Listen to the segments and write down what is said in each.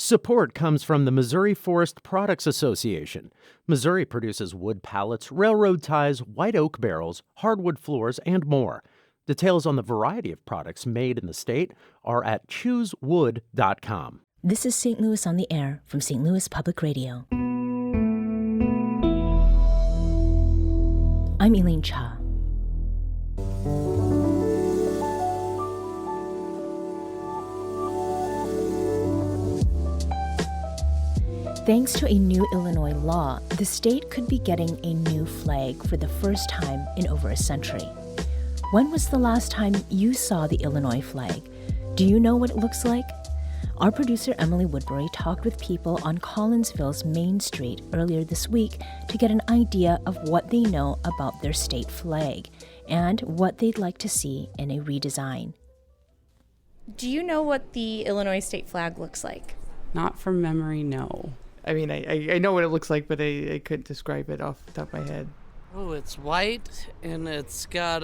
Support comes from the Missouri Forest Products Association. Missouri produces wood pallets, railroad ties, white oak barrels, hardwood floors, and more. Details on the variety of products made in the state are at choosewood.com. This is St. Louis on the Air from St. Louis Public Radio. I'm Elaine Cha. Thanks to a new Illinois law, the state could be getting a new flag for the first time in over a century. When was the last time you saw the Illinois flag? Do you know what it looks like? Our producer Emily Woodbury talked with people on Collinsville's Main Street earlier this week to get an idea of what they know about their state flag and what they'd like to see in a redesign. Do you know what the Illinois state flag looks like? Not from memory, no. I mean, I know what it looks like, but I couldn't describe it off the top of my head. Oh, it's white, and it's got,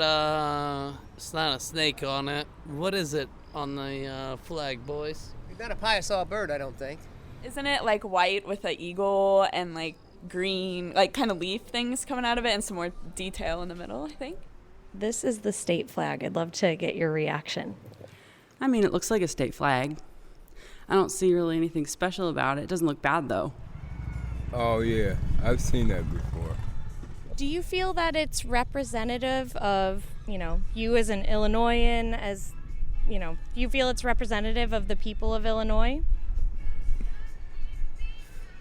it's not a snake on it. What is it on the flag, boys? Not a pie-saw bird, I don't think. Isn't it like white with an eagle and like green, like kind of leaf things coming out of it and some more detail in the middle, I think? This is the state flag. I'd love to get your reaction. I mean, it looks like a state flag. I don't see really anything special about it. It doesn't look bad, though. Oh, yeah. I've seen that before. Do you feel that it's representative of, you as an Illinoisan, as, do you feel it's representative of the people of Illinois?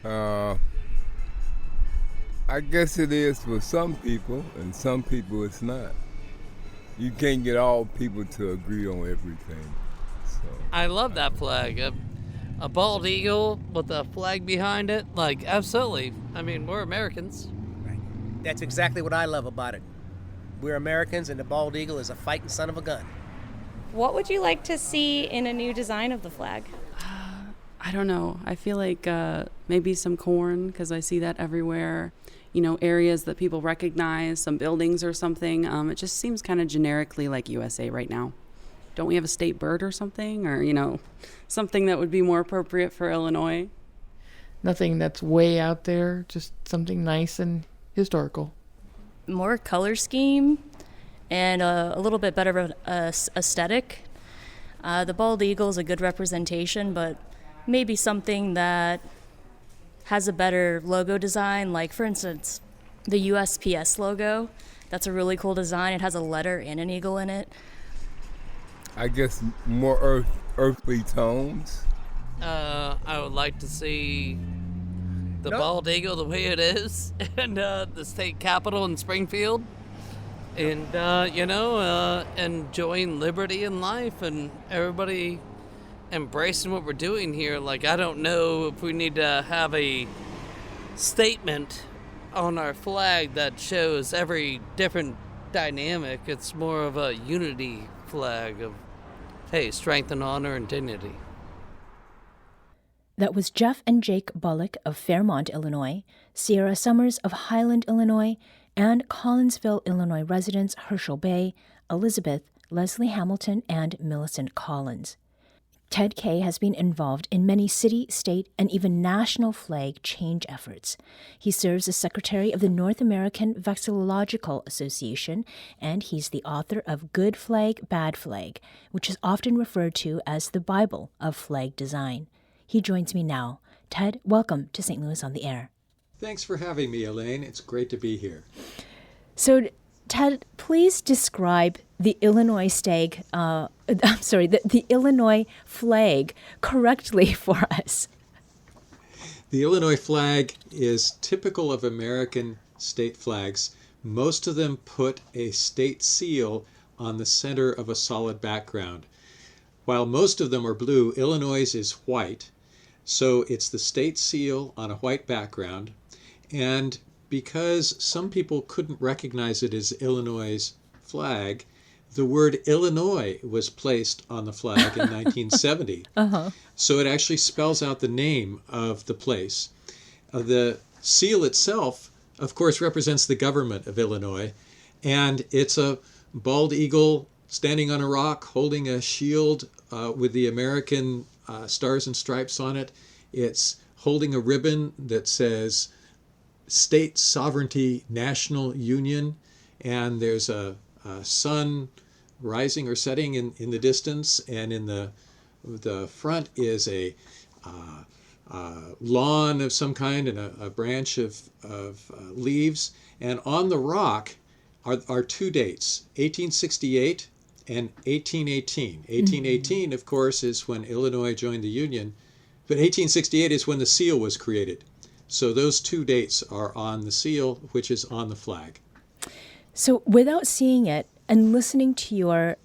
I guess it is for some people, and some people it's not. You can't get all people to agree on everything. So I love that flag. A bald eagle with a flag behind it, like, absolutely. I mean, we're Americans. Right. That's exactly what I love about it. We're Americans, and the bald eagle is a fighting son of a gun. What would you like to see in a new design of the flag? I don't know. I feel like maybe some corn, because I see that everywhere. Areas that people recognize, some buildings or something. It just seems kind of generically like USA right now. Don't we have a state bird or something? Or, something that would be more appropriate for Illinois? Nothing that's way out there, just something nice and historical. More color scheme and a little bit better of an aesthetic. The bald eagle is a good representation, but maybe something that has a better logo design, like, for instance, the USPS logo. That's a really cool design. It has a letter and an eagle in it. I guess more earthly tones. I would like to see the bald eagle the way it is, and the state capitol in Springfield, and enjoying liberty in life and everybody embracing what we're doing here. Like, I don't know if we need to have a statement on our flag that shows every different dynamic. It's more of a unity flag of, hey, strength and honor and dignity. That was Jeff and Jake Bullock of Fairmont, Illinois, Sierra Summers of Highland, Illinois, and Collinsville, Illinois residents Herschel Bay, Elizabeth, Leslie Hamilton, and Millicent Collins. Ted Kaye has been involved in many city, state, and even national flag change efforts. He serves as secretary of the North American Vexillological Association, and he's the author of Good Flag, Bad Flag, which is often referred to as the Bible of flag design. He joins me now. Ted, welcome to St. Louis on the Air. Thanks for having me, Elaine. It's great to be here. So, Ted, please describe the Illinois the Illinois flag correctly for us. The Illinois flag is typical of American state flags. Most of them put a state seal on the center of a solid background. While most of them are blue, Illinois is white. So it's the state seal on a white background. And because some people couldn't recognize it as Illinois' flag, the word Illinois was placed on the flag in 1970. So it actually spells out the name of the place. The seal itself, of course, represents the government of Illinois, and it's a bald eagle standing on a rock holding a shield with the American stars and stripes on it. It's holding a ribbon that says State Sovereignty National Union, and there's a sun rising or setting in the distance, and in the front is a lawn of some kind and a branch of leaves. And on the rock are two dates, 1868 and 1818. 1818, of course, is when Illinois joined the Union, but 1868 is when the seal was created. So those two dates are on the seal, which is on the flag. So without seeing it and listening to your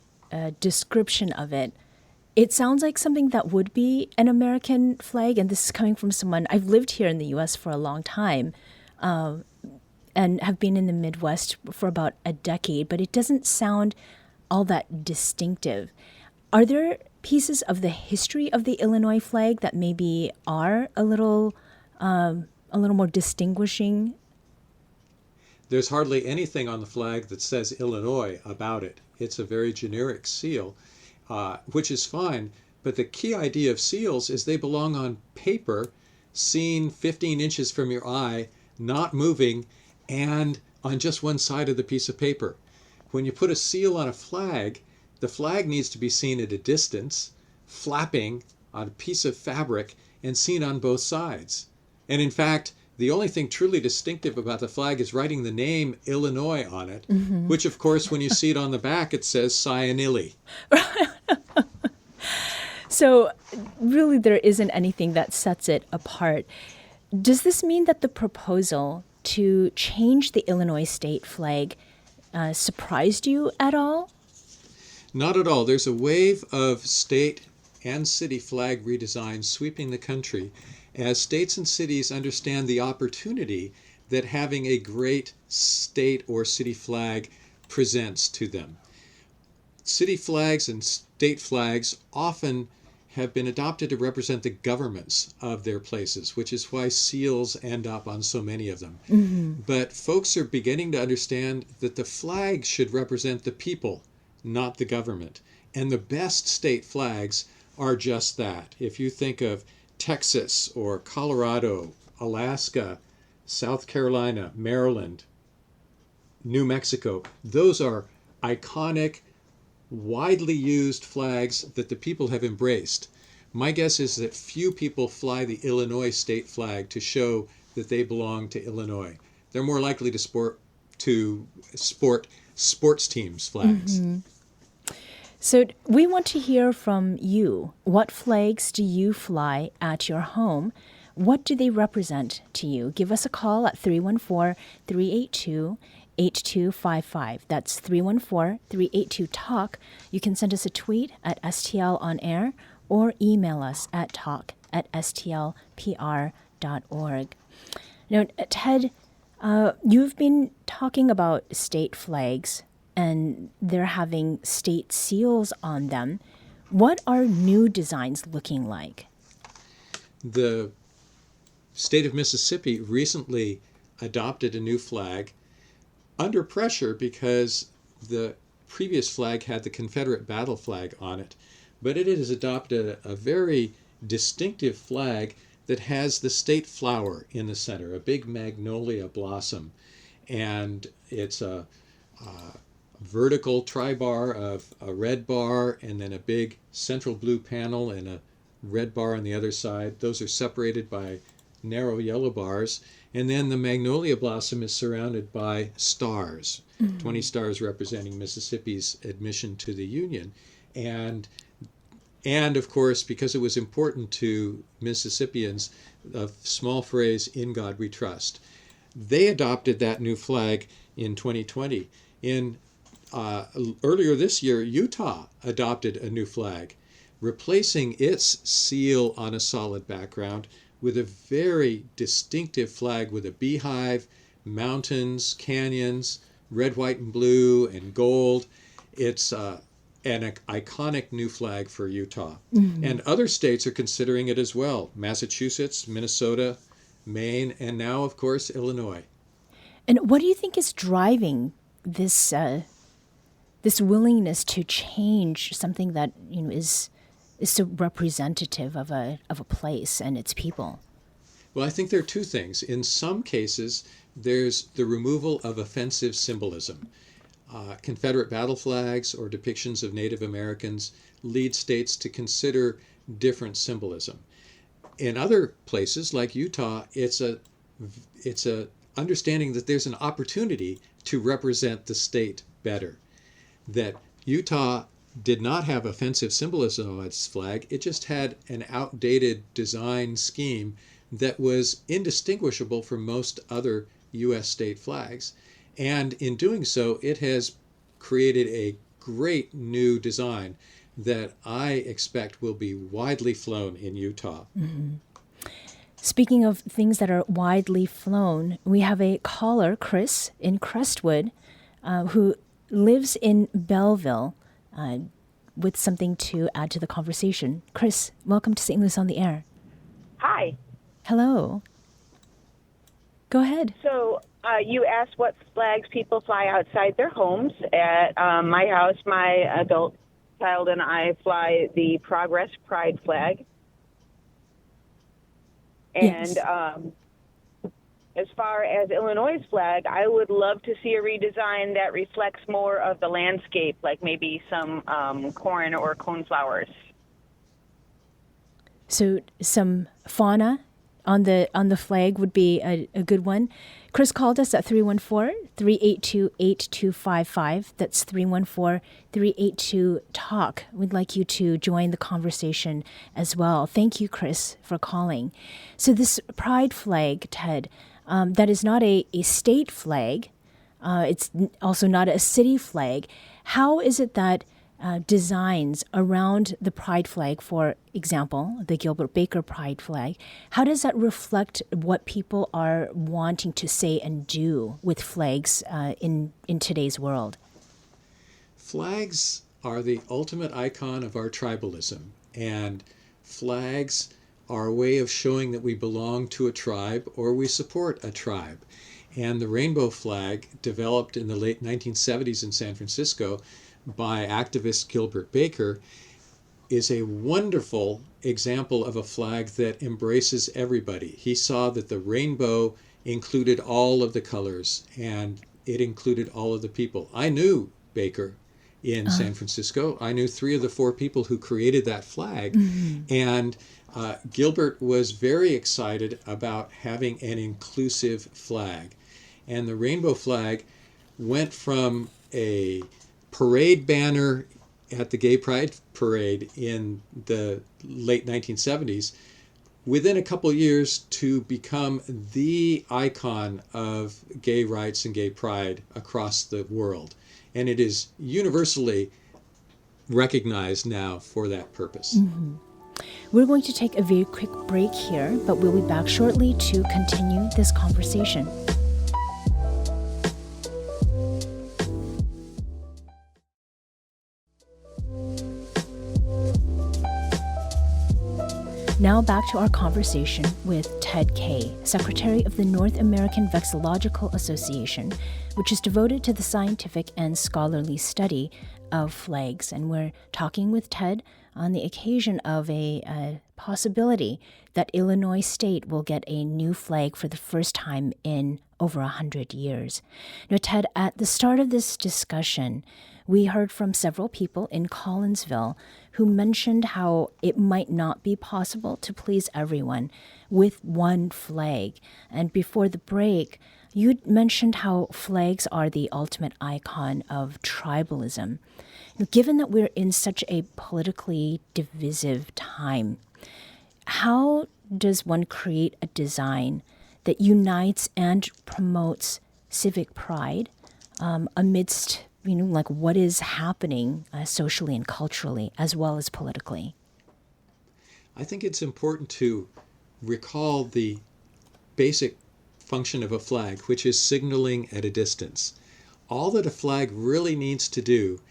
description of it, it sounds like something that would be an American flag. And this is coming from someone, I've lived here in the U.S. for a long time and have been in the Midwest for about a decade, but it doesn't sound all that distinctive. Are there pieces of the history of the Illinois flag that maybe are a little more distinguishing? There's hardly anything on the flag that says Illinois about it. It's a very generic seal, which is fine. But the key idea of seals is they belong on paper, seen 15 inches from your eye, not moving, and on just one side of the piece of paper. When you put a seal on a flag, the flag needs to be seen at a distance, flapping on a piece of fabric, and seen on both sides. And in fact, the only thing truly distinctive about the flag is writing the name Illinois on it, which, of course, when you see it on the back, it says Cyanilli. So really there isn't anything that sets it apart. Does this mean that the proposal to change the Illinois state flag surprised you at all? Not at all. There's a wave of state and city flag redesigns sweeping the country as states and cities understand the opportunity that having a great state or city flag presents to them. City flags and state flags often have been adopted to represent the governments of their places, which is why seals end up on so many of them. But folks are beginning to understand that the flag should represent the people, not the government. And the best state flags are just that. If you think of Texas or Colorado, Alaska, South Carolina, Maryland, New Mexico, those are iconic, widely used flags that the people have embraced. My guess is that few people fly the Illinois state flag to show that they belong to Illinois. They're more likely to sport sports teams' flags. So we want to hear from you. What flags do you fly at your home? What do they represent to you? Give us a call at 314-382-8255. That's 314-382-TALK. You can send us a tweet at STL on air or email us at talk@stlpr.org. Now, Ted, you've been talking about state flags and they're having state seals on them. What are new designs looking like? The state of Mississippi recently adopted a new flag under pressure because the previous flag had the Confederate battle flag on it. But it has adopted a very distinctive flag that has the state flower in the center, a big magnolia blossom. And it's a vertical tri-bar of a red bar and then a big central blue panel and a red bar on the other side. Those are separated by narrow yellow bars. And then the magnolia blossom is surrounded by stars, 20 stars representing Mississippi's admission to the Union. And of course, because it was important to Mississippians, a small phrase, "In God We Trust." They adopted that new flag in 2020. Earlier this year, Utah adopted a new flag, replacing its seal on a solid background with a very distinctive flag with a beehive, mountains, canyons, red, white, and blue, and gold. It's an iconic new flag for Utah. And other states are considering it as well. Massachusetts, Minnesota, Maine, and now, of course, Illinois. And what do you think is driving this this willingness to change something that is is so representative of a place and its people? Well, I think there are two things. In some cases, there's the removal of offensive symbolism. Confederate battle flags or depictions of Native Americans lead states to consider different symbolism. In other places, like Utah, it's a understanding that there's an opportunity to represent the state better. That Utah did not have offensive symbolism on its flag, it just had an outdated design scheme that was indistinguishable from most other U.S. state flags. And in doing so, it has created a great new design that I expect will be widely flown in Utah. Mm-hmm. Speaking of things that are widely flown, we have a caller, Chris, in Crestwood, who lives in Belleville, with something to add to the conversation. Chris, welcome to St. Louis on the Air. Hi. Hello. Go ahead. So you asked what flags people fly outside their homes. At my house, my adult child and I fly the Progress Pride flag. And as far as Illinois' flag, I would love to see a redesign that reflects more of the landscape, like maybe some corn or coneflowers. So some fauna on the flag would be a good one. Chris called us at 314-382-8255. That's 314-382-TALK. We'd like you to join the conversation as well. Thank you, Chris, for calling. So this pride flag, Ted, that is not a state flag. It's also not a city flag. How is it that designs around the pride flag, for example, the Gilbert Baker pride flag, how does that reflect what people are wanting to say and do with flags in today's world? Flags are the ultimate icon of our tribalism, and flags are a way of showing that we belong to a tribe or we support a tribe. And the rainbow flag, developed in the late 1970s in San Francisco by activist Gilbert Baker, is a wonderful example of a flag that embraces everybody. He saw that the rainbow included all of the colors and it included all of the people. I knew Baker in San Francisco. I knew 3 of the 4 people who created that flag. And Gilbert was very excited about having an inclusive flag. And the rainbow flag went from a parade banner at the Gay Pride Parade in the late 1970s, within a couple years, to become the icon of gay rights and gay pride across the world. And it is universally recognized now for that purpose. Mm-hmm. We're going to take a very quick break here, but we'll be back shortly to continue this conversation. Now back to our conversation with Ted Kaye, Secretary of the North American Vexillological Association, which is devoted to the scientific and scholarly study of flags. And we're talking with Ted on the occasion of a possibility that Illinois State will get a new flag for the first time in over 100 years. Now, Ted, at the start of this discussion, we heard from several people in Collinsville who mentioned how it might not be possible to please everyone with one flag. And before the break, you mentioned how flags are the ultimate icon of tribalism. Now, given that we're in such a politically divisive time, how does one create a design that unites and promotes civic pride amidst like what is happening socially and culturally as well as politically? I think it's important to recall the basic function of a flag, which is signaling at a distance. All that a flag really needs to do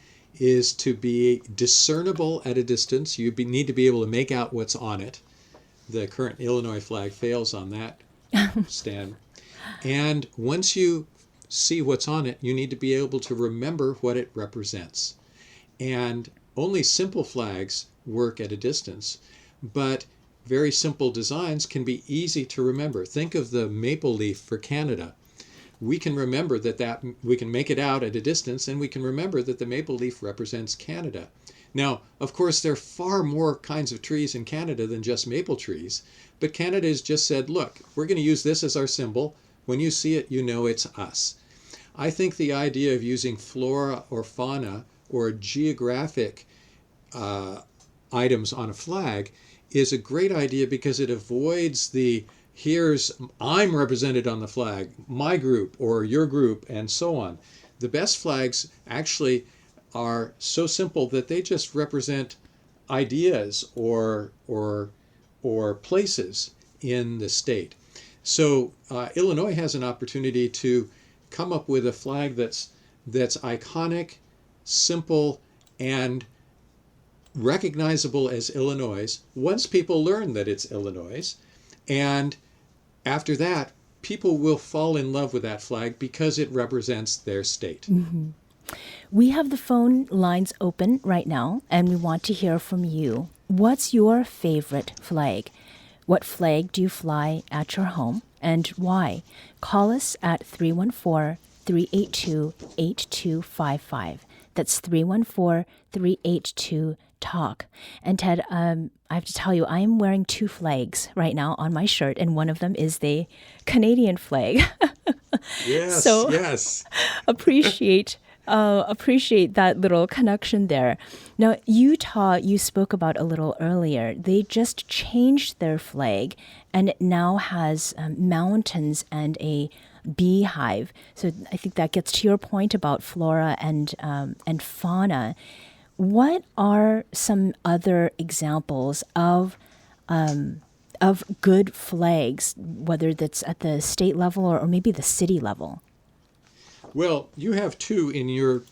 is to be discernible at a distance. You need to be able to make out what's on it. The current Illinois flag fails on that stand. And once you see what's on it, you need to be able to remember what it represents. And only simple flags work at a distance, but very simple designs can be easy to remember. Think of the maple leaf for Canada. We can remember that we can make it out at a distance, and we can remember that the maple leaf represents Canada. Now, of course, there are far more kinds of trees in Canada than just maple trees, but Canada has just said, look, we're going to use this as our symbol. When you see it, you know it's us. I think the idea of using flora or fauna or geographic items on a flag is a great idea because it avoids I'm represented on the flag, my group or your group, and so on. The best flags actually are so simple that they just represent ideas or places in the state. So Illinois has an opportunity to come up with a flag that's iconic, simple, and recognizable as Illinois once people learn that it's Illinois. And after that, people will fall in love with that flag because it represents their state. Mm-hmm. We have the phone lines open right now, and we want to hear from you. What's your favorite flag? What flag do you fly at your home, and why? Call us at 314-382-8255. That's 314-382-TALK. And Ted, I have to tell you, I am wearing 2 flags right now on my shirt, and one of them is the Canadian flag. Yes, so yes. appreciate that little connection there. Now, Utah, you spoke about a little earlier. They just changed their flag, and it now has mountains and a beehive. So I think that gets to your point about flora and fauna. What are some other examples of good flags, whether that's at the state level or maybe the city level? Well, you have 2 in your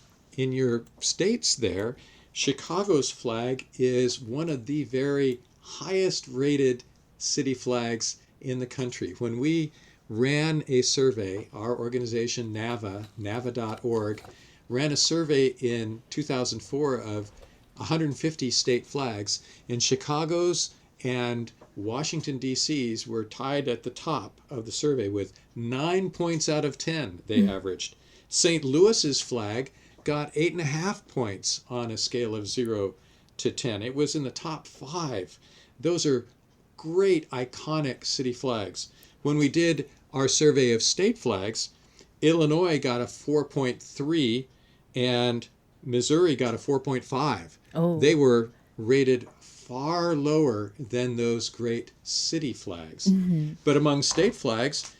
states there. Chicago's flag is one of the very highest rated city flags in the country. When we ran a survey, our organization nava.org, ran a survey in 2004 of 150 state flags, and Chicago's and Washington, D.C.'s were tied at the top of the survey with 9 points out of 10 they averaged. St. Louis's flag got 8.5 points on a scale of 0 to 10. It was in the top 5. Those are great, iconic city flags. When we did our survey of state flags, Illinois got a 4.3 and Missouri got a 4.5. Oh. They were rated far lower than those great city flags. Mm-hmm. But among state flags,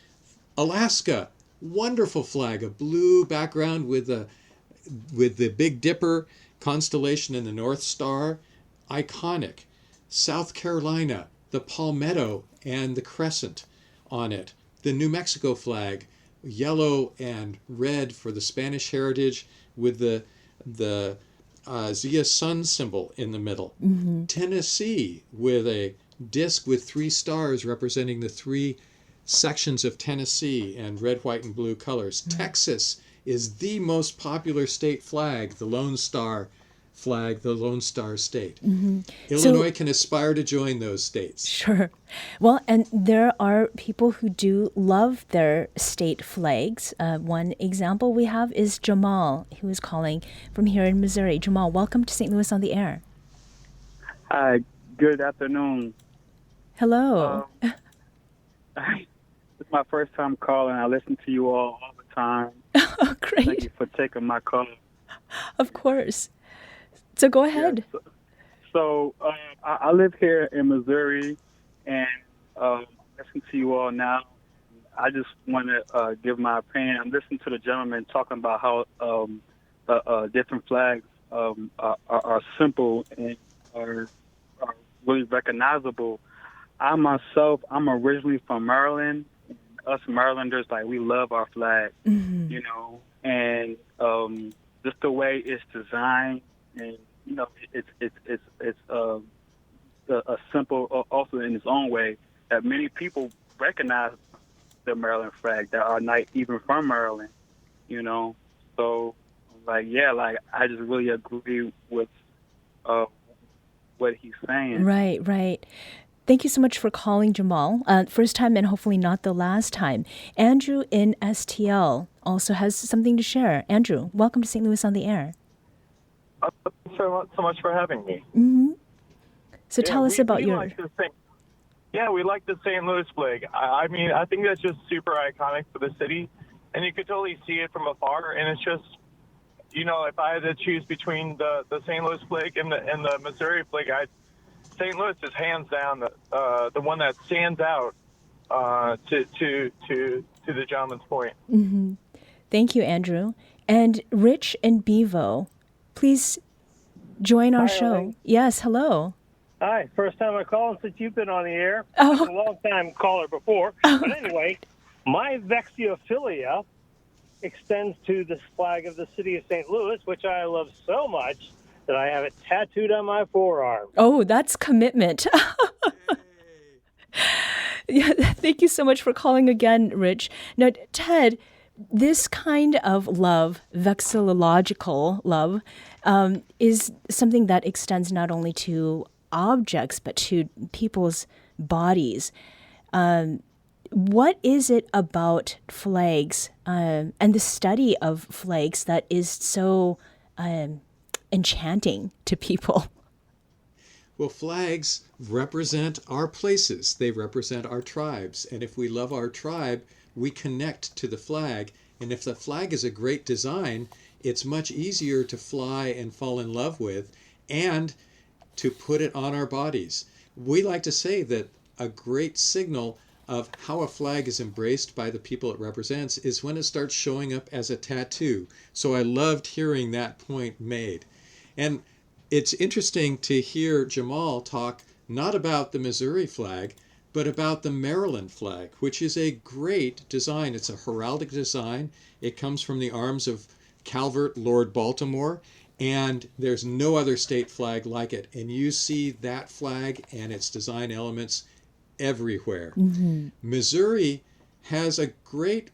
Alaska, wonderful flag, a blue background with the Big Dipper constellation and the North Star, iconic. South Carolina, the palmetto and the crescent on it. The New Mexico flag, yellow and red for the Spanish heritage with the Zia sun symbol in the middle. Mm-hmm. Tennessee with a disc with 3 stars representing the 3 sections of Tennessee and red, white, and blue colors. Mm-hmm. Texas is the most popular state flag, the Lone Star flag, the Lone Star State. Mm-hmm. Illinois can aspire to join those states. Sure. Well, and there are people who do love their state flags. One example we have is Jamal, who is calling from here in Missouri. Jamal, welcome to St. Louis on the Air. Hi, good afternoon. Hello. It's my first time calling. I listen to you all the time. Oh, great. Thank you for taking my call. Of course. So go ahead. Yeah, so I live here in Missouri, and listen to you all now. I just want to give my opinion. I'm listening to the gentleman talking about how different flags are simple and are really recognizable. I'm originally from Maryland. Us Marylanders, we love our flag, Mm-hmm. and just the way it's designed, and it's a simple, also in its own way, that many people recognize the Maryland flag that are not even from Maryland, So, I just really agree with what he's saying. Right, right. Thank you so much for calling, Jamal. First time and hopefully not the last time. Andrew in STL also has something to share. Andrew, welcome to St. Louis on the Air. Thanks so much for having me. Mm-hmm. So Yeah, tell us about your... We like the St. Louis flag. I mean, I think that's just super iconic for the city, and you could totally see it from afar. And it's just, if I had to choose between the St. Louis flag and the Missouri flag, St. Louis is hands down the one that stands out to the gentleman's point. Mm-hmm. Thank you, Andrew. And Rich and Bevo, please join our show. Elaine. Yes, hello. Hi, first time I call since you've been on the air. Oh. I've been a long time caller before. But anyway, my vexiophilia extends to this flag of the city of St. Louis, which I love so much that I have it tattooed on my forearm. Oh, that's commitment. Yeah, thank you so much for calling again, Rich. Now, Ted, this kind of love, vexillological love, is something that extends not only to objects, but to people's bodies. What is it about flags and the study of flags that is so enchanting to people? Well, flags represent our places. They represent our tribes. And if we love our tribe, we connect to the flag. And if the flag is a great design, it's much easier to fly and fall in love with and to put it on our bodies. We like to say that a great signal of how a flag is embraced by the people it represents is when it starts showing up as a tattoo. So I loved hearing that point made. And it's interesting to hear Jamal talk not about the Missouri flag, but about the Maryland flag, which is a great design. It's a heraldic design. It comes from the arms of Calvert, Lord Baltimore, and there's no other state flag like it. And you see that flag and its design elements everywhere. Mm-hmm. Missouri has a great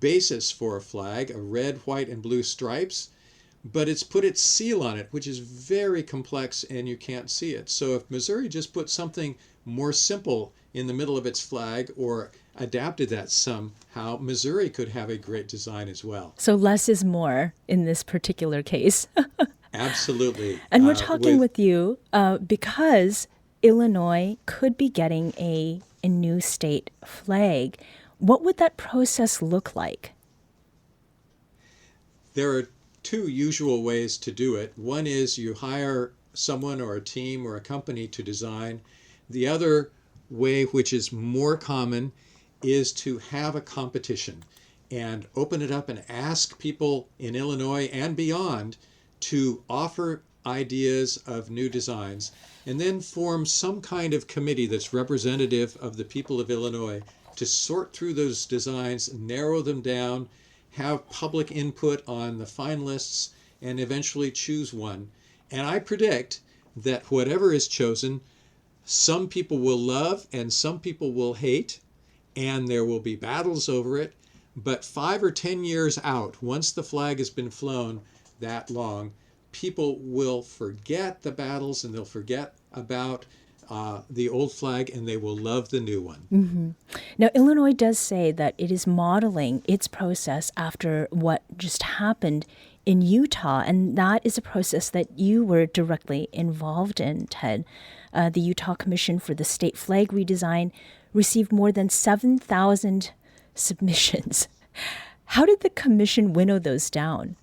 basis for a flag, a red, white, and blue stripes, but it's put its seal on it, which is very complex and you can't see it. So if Missouri just put something more simple in the middle of its flag or adapted that somehow, Missouri could have a great design as well. So less is more in this particular case. Absolutely. And we're talking with you because Illinois could be getting a new state flag. What would that process look like? There are two usual ways to do it. One is you hire someone or a team or a company to design. The other way, which is more common, is to have a competition and open it up and ask people in Illinois and beyond to offer ideas of new designs, and then form some kind of committee that's representative of the people of Illinois to sort through those designs, narrow them down, have public input on the finalists, and eventually choose one. And I predict that whatever is chosen, some people will love and some people will hate, and there will be battles over it. But 5 or 10 years out, once the flag has been flown that long, people will forget the battles and they'll forget about the old flag and they will love the new one. Mm-hmm. Now, Illinois does say that it is modeling its process after what just happened in Utah, and that is a process that you were directly involved in, Ted. The Utah Commission for the State Flag Redesign received more than 7,000 submissions. How did the commission winnow those down?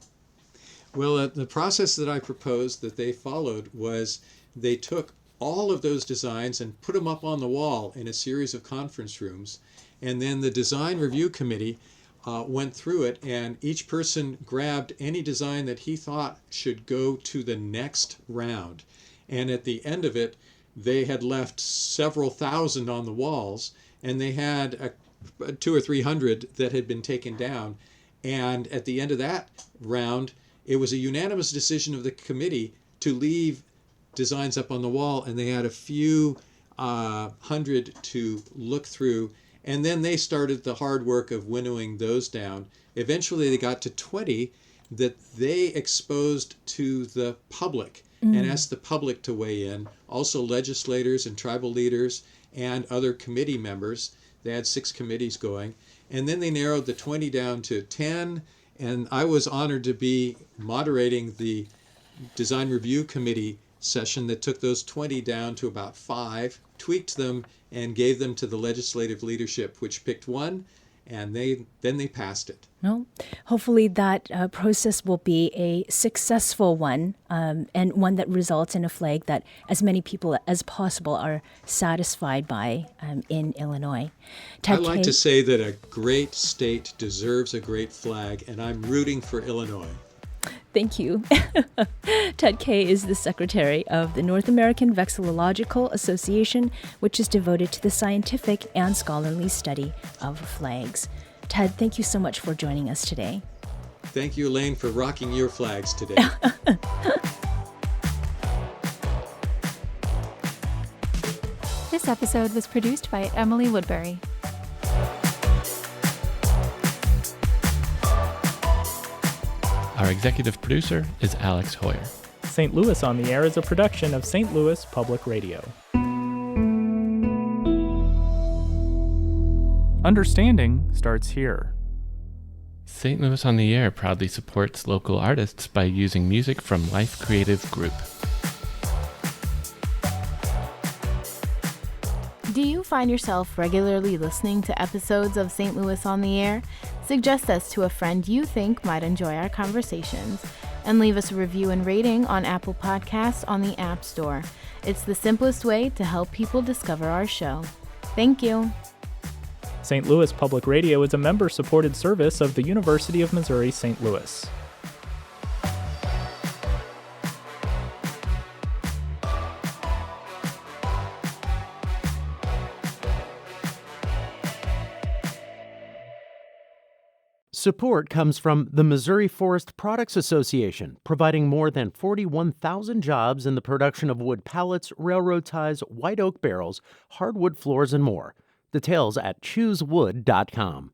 Well, the process that I proposed that they followed was they took all of those designs and put them up on the wall in a series of conference rooms, and then the design review committee went through it, and each person grabbed any design that he thought should go to the next round. And at the end of it, they had left several thousand on the walls, and they had 200 or 300 that had been taken down. And at the end of that round, it was a unanimous decision of the committee to leave designs up on the wall, and they had a few hundred to look through. And then they started the hard work of winnowing those down. Eventually, they got to 20 that they exposed to the public. and asked the public to weigh in, also legislators and tribal leaders and other committee members. They had 6 committees going. And then they narrowed the 20 down to 10, and I was honored to be moderating the Design Review Committee session that took those 20 down to about 5, tweaked them, and gave them to the legislative leadership, which picked one, and then they passed it. Well, hopefully that process will be a successful one, and one that results in a flag that as many people as possible are satisfied by in Illinois. I like to say that a great state deserves a great flag, and I'm rooting for Illinois. Thank you. Ted Kaye is the secretary of the North American Vexillological Association, which is devoted to the scientific and scholarly study of flags. Ted, thank you so much for joining us today. Thank you, Elaine, for rocking your flags today. This episode was produced by Emily Woodbury. Our executive producer is Alex Hoyer. St. Louis on the Air is a production of St. Louis Public Radio. Understanding starts here. St. Louis on the Air proudly supports local artists by using music from Life Creative Group. Do you find yourself regularly listening to episodes of St. Louis on the Air? Suggest us to a friend you think might enjoy our conversations, and leave us a review and rating on Apple Podcasts on the App Store. It's the simplest way to help people discover our show. Thank you. St. Louis Public Radio is a member-supported service of the University of Missouri St. Louis. Support comes from the Missouri Forest Products Association, providing more than 41,000 jobs in the production of wood pallets, railroad ties, white oak barrels, hardwood floors, and more. Details at choosewood.com.